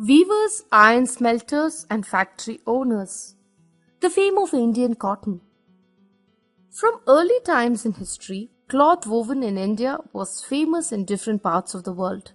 Weavers, iron smelters, and factory owners. The fame of Indian cotton. From early times in history, cloth woven in India was famous in different parts of the world.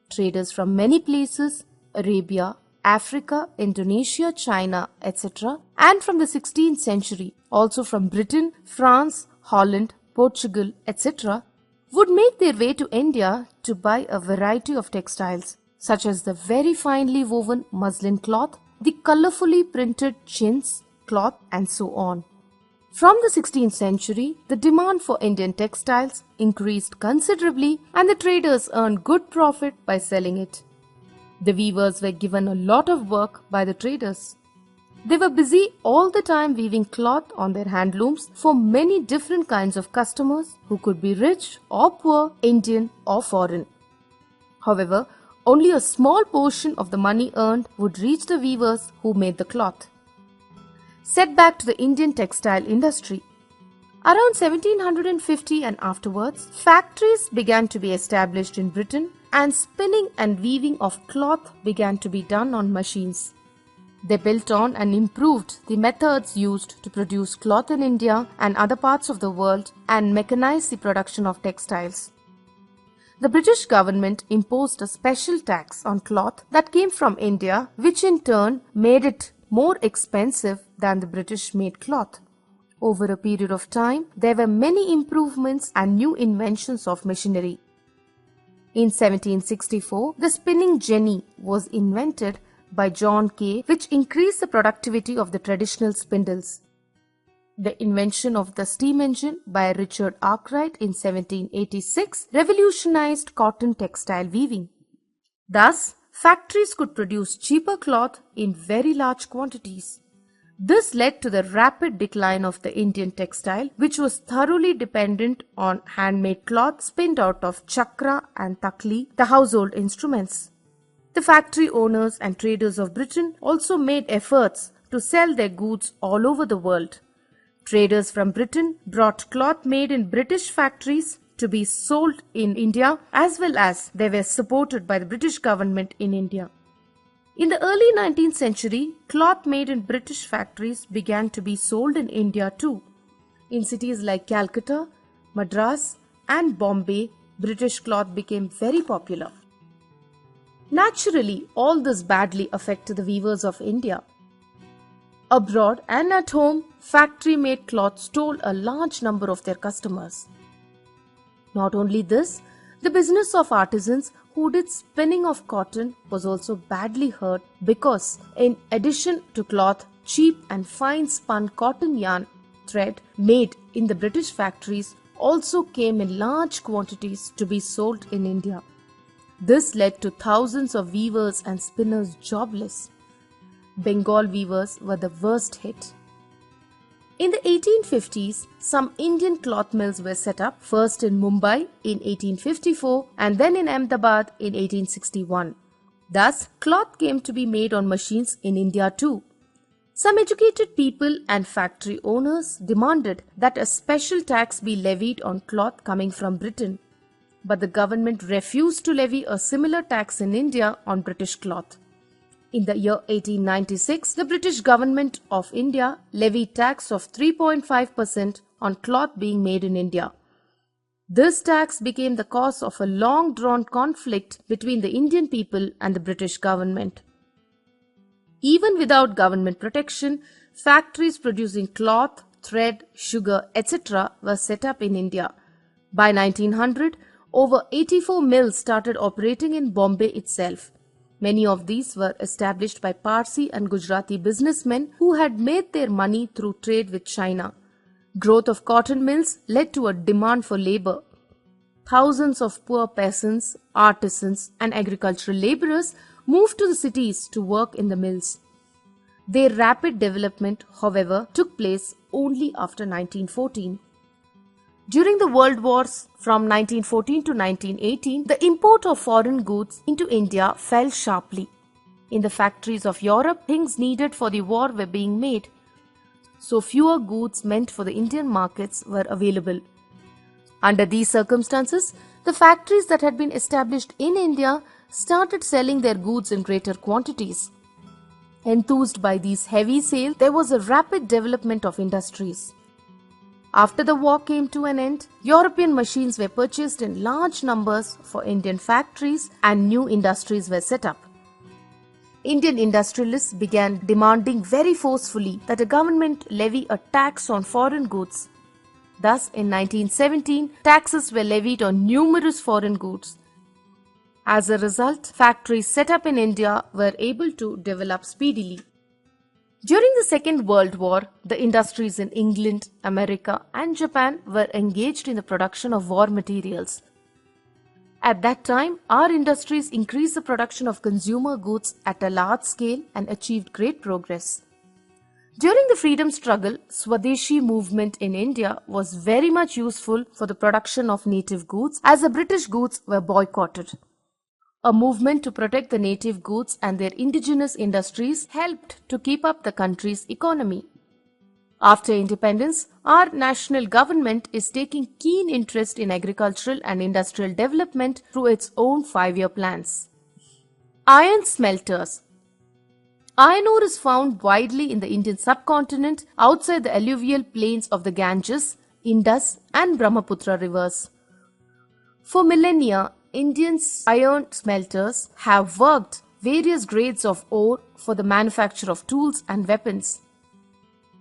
Traders from many places, Arabia, Africa, Indonesia, China, etc., and from the 16th century, also from Britain, France, Holland, Portugal, etc., would make their way to India to buy a variety of textiles, such as the very finely woven muslin cloth, the colorfully printed chintz cloth, and so on. From the 16th century, the demand for Indian textiles increased considerably and the traders earned good profit by selling it. The weavers were given a lot of work by the traders. They were busy all the time weaving cloth on their handlooms for many different kinds of customers who could be rich or poor, Indian or foreign. However, only a small portion of the money earned would reach the weavers who made the cloth. Set back to the Indian textile industry. Around 1750 and afterwards, factories began to be established in Britain and spinning and weaving of cloth began to be done on machines. They built on and improved the methods used to produce cloth in India and other parts of the world and mechanized the production of textiles. The British government imposed a special tax on cloth that came from India, which in turn made it more expensive than the British-made cloth. Over a period of time, there were many improvements and new inventions of machinery. In 1764, the spinning jenny was invented by John Kay, which increased the productivity of the traditional spindles. The invention of the steam engine by Richard Arkwright in 1786 revolutionized cotton textile weaving. Thus, factories could produce cheaper cloth in very large quantities. This led to the rapid decline of the Indian textile, which was thoroughly dependent on handmade cloth spinned out of chakra and takli, the household instruments. The factory owners and traders of Britain also made efforts to sell their goods all over the world. Traders from Britain brought cloth made in British factories to be sold in India, as well as they were supported by the British government in India. In the early 19th century, cloth made in British factories began to be sold in India too. In cities like Calcutta, Madras and Bombay, British cloth became very popular. Naturally, all this badly affected the weavers of India. Abroad and at home, factory-made cloth stole a large number of their customers. Not only this, the business of artisans who did spinning of cotton was also badly hurt because, in addition to cloth, cheap and fine spun cotton yarn thread made in the British factories also came in large quantities to be sold in India. This led to thousands of weavers and spinners jobless. Bengal weavers were the worst hit. In the 1850s, some Indian cloth mills were set up, first in Mumbai in 1854 and then in Ahmedabad in 1861. Thus, cloth came to be made on machines in India too. Some educated people and factory owners demanded that a special tax be levied on cloth coming from Britain. But the government refused to levy a similar tax in India on British cloth. In the year 1896, the British government of India levied tax of 3.5% on cloth being made in India. This tax became the cause of a long-drawn conflict between the Indian people and the British government. Even without government protection, factories producing cloth, thread, sugar, etc. were set up in India. By 1900, over 84 mills started operating in Bombay itself. Many of these were established by Parsi and Gujarati businessmen who had made their money through trade with China. Growth of cotton mills led to a demand for labor. Thousands of poor peasants, artisans, and agricultural laborers moved to the cities to work in the mills. Their rapid development, however, took place only after 1914. During the World Wars from 1914 to 1918, the import of foreign goods into India fell sharply. In the factories of Europe, things needed for the war were being made, so fewer goods meant for the Indian markets were available. Under these circumstances, the factories that had been established in India started selling their goods in greater quantities. Enthused by these heavy sales, there was a rapid development of industries. After the war came to an end, European machines were purchased in large numbers for Indian factories and new industries were set up. Indian industrialists began demanding very forcefully that the government levy a tax on foreign goods. Thus, in 1917, taxes were levied on numerous foreign goods. As a result, factories set up in India were able to develop speedily. During the Second World War, the industries in England, America, and Japan were engaged in the production of war materials. At that time, our industries increased the production of consumer goods at a large scale and achieved great progress. During the freedom struggle, Swadeshi movement in India was very much useful for the production of native goods as the British goods were boycotted. A movement to protect the native goods and their indigenous industries helped to keep up the country's economy. After independence, our national government is taking keen interest in agricultural and industrial development through its own 5-year plans. Iron smelters. Iron ore is found widely in the Indian subcontinent outside the alluvial plains of the Ganges, Indus and Brahmaputra rivers. For millennia, Indians' iron smelters have worked various grades of ore for the manufacture of tools and weapons.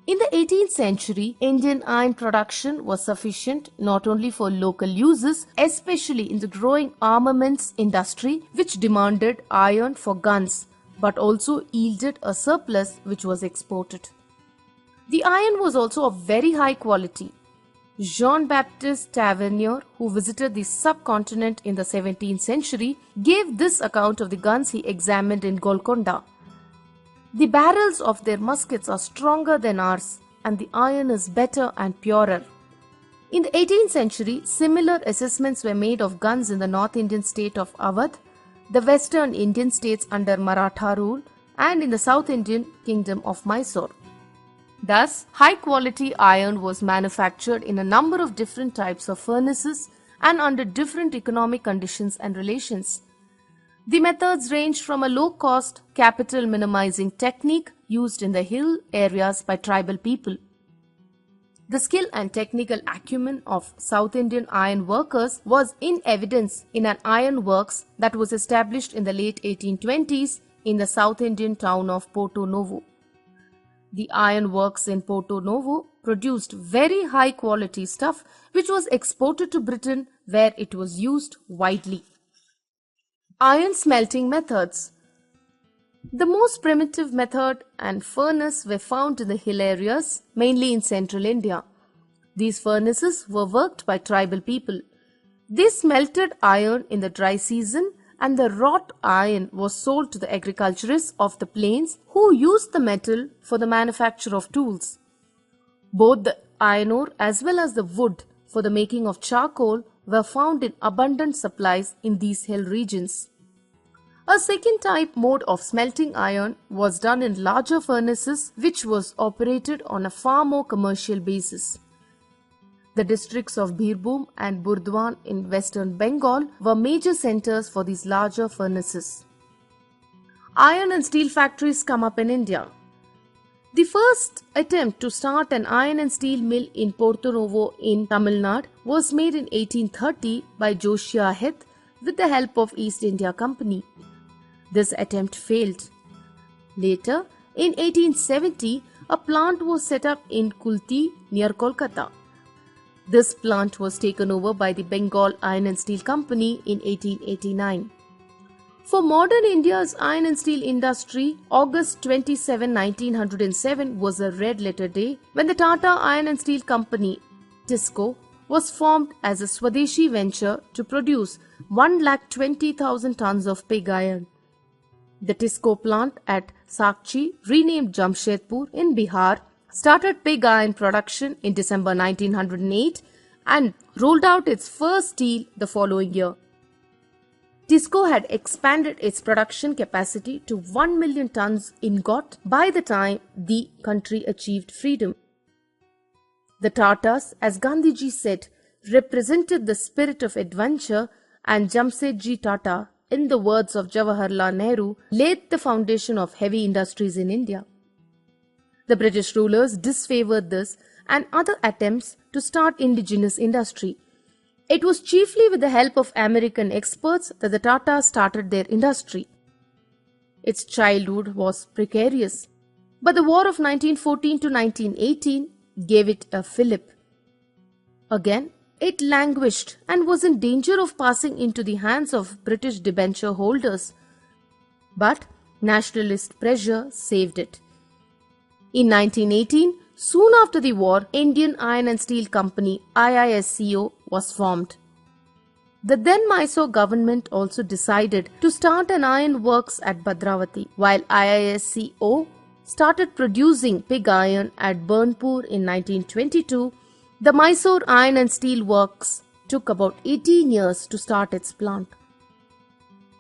In the 18th century, Indian iron production was sufficient not only for local uses, especially in the growing armaments industry which demanded iron for guns, but also yielded a surplus which was exported. The iron was also of very high quality. Jean-Baptiste Tavernier, who visited the subcontinent in the 17th century, gave this account of the guns he examined in Golconda. The barrels of their muskets are stronger than ours, and the iron is better and purer. In the 18th century, similar assessments were made of guns in the North Indian state of Awadh, the Western Indian states under Maratha rule, and in the South Indian kingdom of Mysore. Thus, high-quality iron was manufactured in a number of different types of furnaces and under different economic conditions and relations. The methods ranged from a low-cost, capital-minimizing technique used in the hill areas by tribal people. The skill and technical acumen of South Indian iron workers was in evidence in an iron works that was established in the late 1820s in the South Indian town of Porto Novo. The iron works in Porto Novo produced very high quality stuff which was exported to Britain where it was used widely. Iron smelting methods. The most primitive method and furnace were found in the hill areas, mainly in central India. These furnaces were worked by tribal people. They smelted iron in the dry season and the wrought iron was sold to the agriculturists of the plains who used the metal for the manufacture of tools. Both the iron ore as well as the wood for the making of charcoal were found in abundant supplies in these hill regions. A second type mode of smelting iron was done in larger furnaces which was operated on a far more commercial basis. The districts of Birbhum and Burdwan in western Bengal were major centers for these larger furnaces. Iron and steel factories come up in India. The first attempt to start an iron and steel mill in Porto Novo in Tamil Nadu was made in 1830 by Josiah Heath with the help of East India Company. This attempt failed. Later, in 1870, a plant was set up in Kulti near Kolkata. This plant was taken over by the Bengal Iron and Steel Company in 1889. For modern India's iron and steel industry, August 27, 1907 was a red-letter day when the Tata Iron and Steel Company, TISCO, was formed as a Swadeshi venture to produce 1,20,000 tons of pig iron. The TISCO plant at Sakchi, renamed Jamshedpur in Bihar, started pig iron production in December 1908 and rolled out its first steel the following year. TISCO had expanded its production capacity to 1 million tons ingot by the time the country achieved freedom. The Tatas, as Gandhiji said, represented the spirit of adventure and Jamshedji Tata in the words of Jawaharlal Nehru, laid the foundation of heavy industries in India. The British rulers disfavored this and other attempts to start indigenous industry. It was chiefly with the help of American experts that the Tatas started their industry. Its childhood was precarious, but the War of 1914 to 1918 gave it a fillip. Again, it languished and was in danger of passing into the hands of British debenture holders. But nationalist pressure saved it. In 1918, soon after the war, Indian Iron and Steel Company (IISCO) was formed. The then Mysore government also decided to start an iron works at Bhadravati, while IISCO started producing pig iron at Burnpur in 1922. The Mysore Iron and Steel Works took about 18 years to start its plant.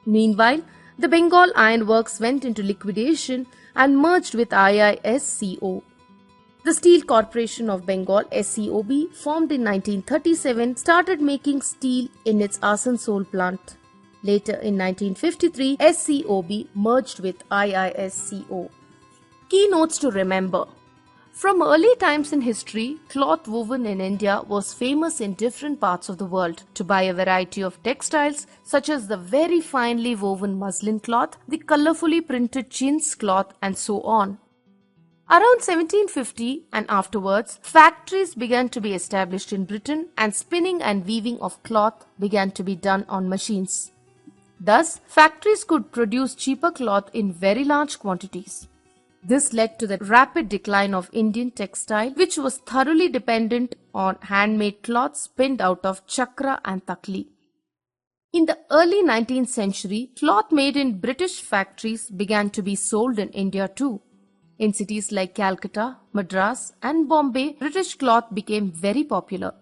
Meanwhile, the Bengal Iron Works went into liquidation and merged with IISCO. The Steel Corporation of Bengal (SCOB), formed in 1937, started making steel in its Asansol plant. Later in 1953, SCOB merged with IISCO. Keynotes to remember. From early times in history, cloth woven in India was famous in different parts of the world to buy a variety of textiles such as the very finely woven muslin cloth, the colorfully printed chintz cloth, and so on. Around 1750 and afterwards, factories began to be established in Britain and spinning and weaving of cloth began to be done on machines. Thus, factories could produce cheaper cloth in very large quantities. This led to the rapid decline of Indian textile, which was thoroughly dependent on handmade cloth spinned out of chakra and takli. In the early 19th century, cloth made in British factories began to be sold in India too. In cities like Calcutta, Madras, and Bombay, British cloth became very popular.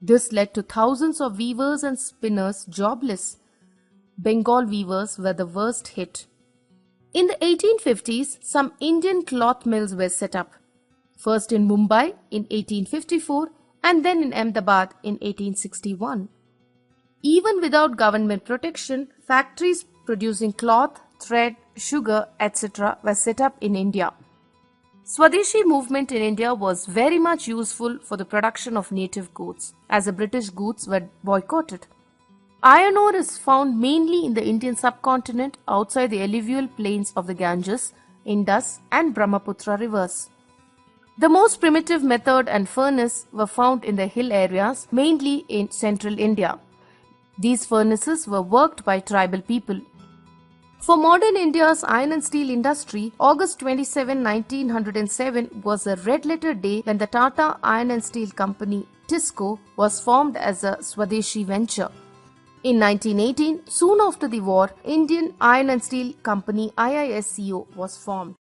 This led to thousands of weavers and spinners jobless. Bengal weavers were the worst hit. In the 1850s, some Indian cloth mills were set up, first in Mumbai in 1854 and then in Ahmedabad in 1861. Even without government protection, factories producing cloth, thread, sugar, etc. were set up in India. Swadeshi movement in India was very much useful for the production of native goods, as the British goods were boycotted. Iron ore is found mainly in the Indian subcontinent outside the alluvial plains of the Ganges, Indus and Brahmaputra rivers. The most primitive method and furnace were found in the hill areas, mainly in central India. These furnaces were worked by tribal people. For modern India's iron and steel industry, August 27, 1907 was a red-letter day when the Tata Iron and Steel Company (TISCO) was formed as a Swadeshi venture. In 1918, soon after the war, Indian Iron and Steel Company (IISCO) was formed.